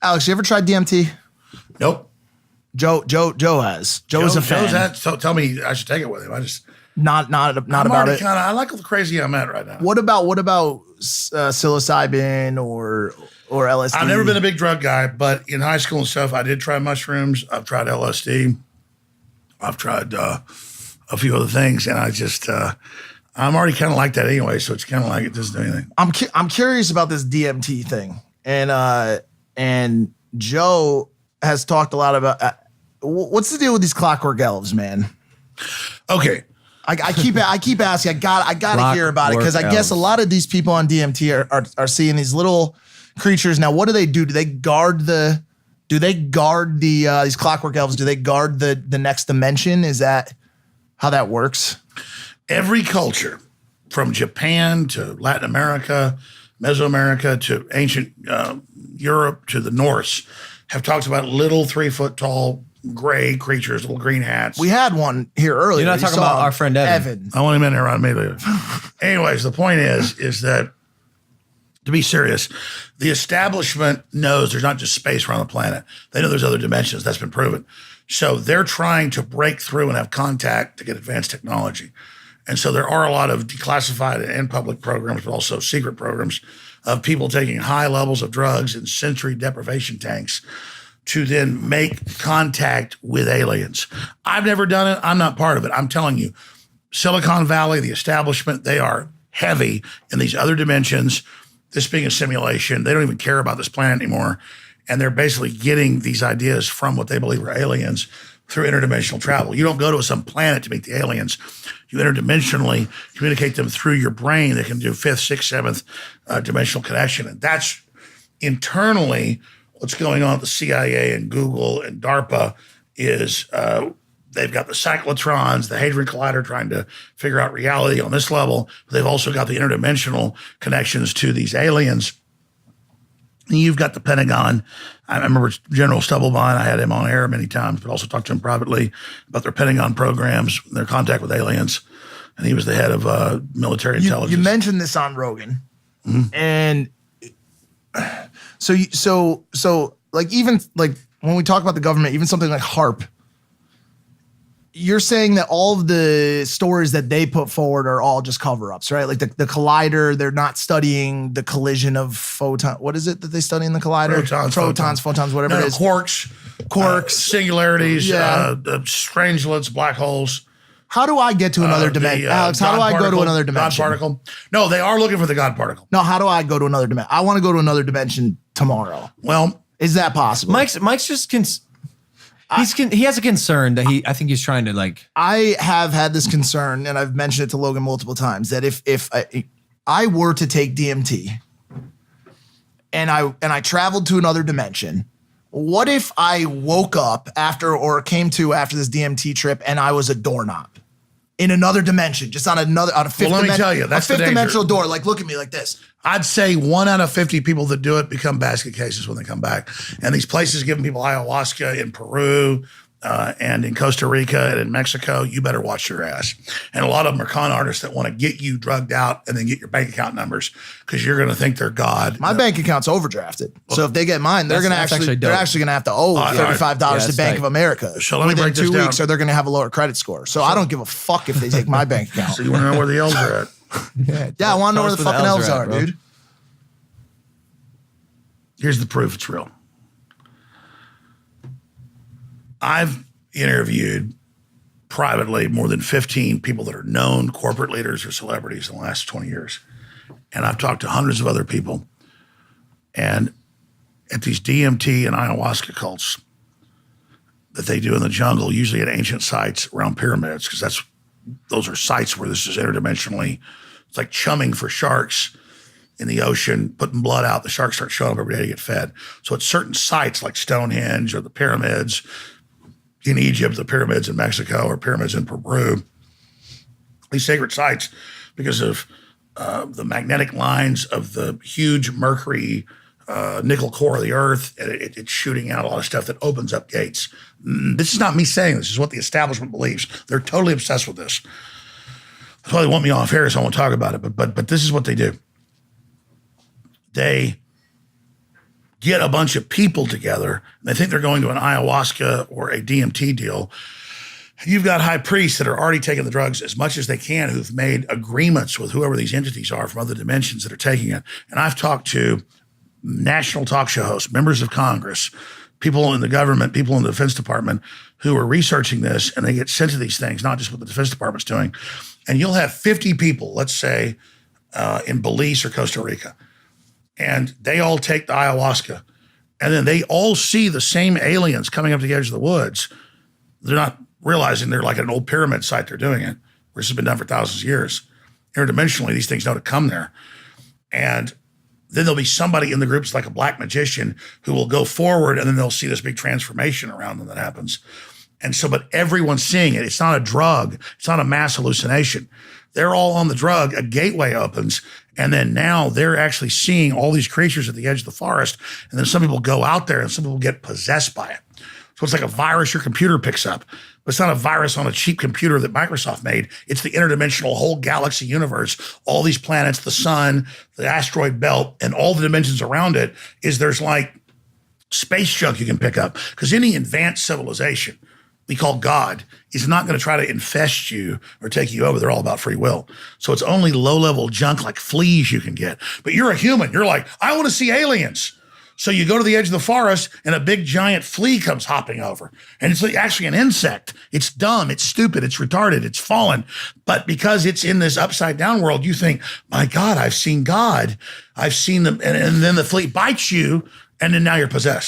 Alex, you ever tried DMT? Nope. Joe has. Joe's a fan. So tell me I should take it with him. I just not about it. I like how crazy I'm at right now. What about psilocybin or LSD? I've never been a big drug guy, but in high school and stuff, I did try mushrooms. I've tried LSD. I've tried a few other things, and I just I'm already kind of like that anyway. So it's kind of like it doesn't do anything. I'm curious about this DMT thing, and Joe has talked a lot about what's the deal with these Clockwork elves, man. Okay. I keep asking. I gotta hear about it because I guess a lot of these people on DMT are seeing these little creatures. Now, what do they do? Do they guard these Clockwork elves? Do they guard the next dimension? Is that how that works? Every culture, from Japan to Latin America, Mesoamerica to ancient Europe to the Norse, have talked about little 3 foot tall gray creatures, little green hats. We had one here earlier. You're not talking about our friend Evan. I want him in there around me later. Anyways, the point is that, to be serious, the establishment knows there's not just space around the planet. They know there's other dimensions. That's been proven. So they're trying to break through and have contact to get advanced technology. And so there are a lot of declassified and public programs, but also secret programs of people taking high levels of drugs in sensory deprivation tanks to then make contact with aliens. I've never done it. I'm not part of it. I'm telling you, Silicon Valley, the establishment, they are heavy in these other dimensions. This being a simulation, they don't even care about this planet anymore. And they're basically getting these ideas from what they believe are aliens through interdimensional travel. You don't go to some planet to meet the aliens. You interdimensionally communicate them through your brain. They can do 5th, 6th, 7th dimensional connection. And that's internally what's going on at the CIA and Google and DARPA is they've got the cyclotrons, the Hadron Collider trying to figure out reality on this level. But they've also got the interdimensional connections to these aliens. And you've got the Pentagon. I remember General Stubblebine. I had him on air many times, but also talked to him privately about their Pentagon programs, their contact with aliens. And he was the head of military intelligence. You mentioned this on Rogan. Mm-hmm. And so like even like when we talk about the government, even something like HARP, you're saying that all of the stories that they put forward are all just cover-ups, right? Like the collider, they're not studying the collision of photons. What is it that they study in the collider? Photons, whatever it is. Quarks, singularities, strangelets, black holes. How do I get to another dimension? Alex, how do I go to another dimension? God particle. No, they are looking for the God particle. No, how do I go to another dimension? I want to go to another dimension tomorrow. Well, is that possible? Mike's just he has a concern that I think he's trying to like. I have had this concern, and I've mentioned it to Logan multiple times, that if I were to take DMT and I traveled to another dimension, what if I woke up came to after this DMT trip and I was a doorknob in another dimension, just on a fifth dimension? Well, let me tell you, that's a fifth dimensional door. Like, look at me like this. I'd say 1 out of 50 people that do it become basket cases when they come back. And these places giving people ayahuasca in Peru and in Costa Rica and in Mexico, you better watch your ass. And a lot of them are con artists that want to get you drugged out and then get your bank account numbers because you're going to think they're God. My bank account's overdrafted. So if they get mine, they're actually going to have to owe $35 to Bank of America so let me break this 2 down. weeks, or they're going to have a lower credit score. So I don't give a fuck if they take my bank account. So you want to know where the elves are at? Yeah, I want to know where the fucking elves are, dude. Here's the proof it's real. I've interviewed privately more than 15 people that are known corporate leaders or celebrities in the last 20 years. And I've talked to hundreds of other people. And at these DMT and ayahuasca cults that they do in the jungle, usually at ancient sites around pyramids, because those are sites where this is interdimensionally, it's like chumming for sharks in the ocean, putting blood out. The sharks start showing up every day to get fed. So at certain sites like Stonehenge or the pyramids in Egypt, the pyramids in Mexico, or pyramids in Peru, these sacred sites, because of the magnetic lines of the huge mercury nickel core of the earth, and it's shooting out a lot of stuff that opens up gates. This is not me saying this. This is what the establishment believes. They're totally obsessed with this. That's why they want me off air, so I won't talk about it. But this is what they do. They get a bunch of people together. And they think they're going to an ayahuasca or a DMT deal. You've got high priests that are already taking the drugs as much as they can, who've made agreements with whoever these entities are from other dimensions that are taking it. And I've talked to national talk show hosts, members of Congress, people in the government, people in the Defense Department who are researching this, and they get sent to these things, not just what the Defense Department's doing. And you'll have 50 people, let's say, in Belize or Costa Rica, and they all take the ayahuasca, and then they all see the same aliens coming up to the edge of the woods. They're not realizing they're like an old pyramid site they're doing it, where this has been done for thousands of years. Interdimensionally, these things know to come there. And then there'll be somebody in the group that's like a black magician who will go forward, and then they'll see this big transformation around them that happens. And so, but everyone's seeing it. It's not a drug. It's not a mass hallucination. They're all on the drug. A gateway opens, and then now they're actually seeing all these creatures at the edge of the forest. And then some people go out there, and some people get possessed by it. So it's like a virus your computer picks up. But it's not a virus on a cheap computer that Microsoft made. It's the interdimensional whole galaxy universe, all these planets, the sun, the asteroid belt, and all the dimensions around it. There's like space junk you can pick up. Because any advanced civilization we call God is not going to try to infest you or take you over. They're all about free will. So it's only low-level junk like fleas you can get. But you're a human. You're like, I want to see aliens. So you go to the edge of the forest and a big giant flea comes hopping over. And it's actually an insect. It's dumb, it's stupid, it's retarded, it's fallen. But because it's in this upside down world, you think, my God, I've seen God. I've seen them. And then the flea bites you, and then now you're possessed.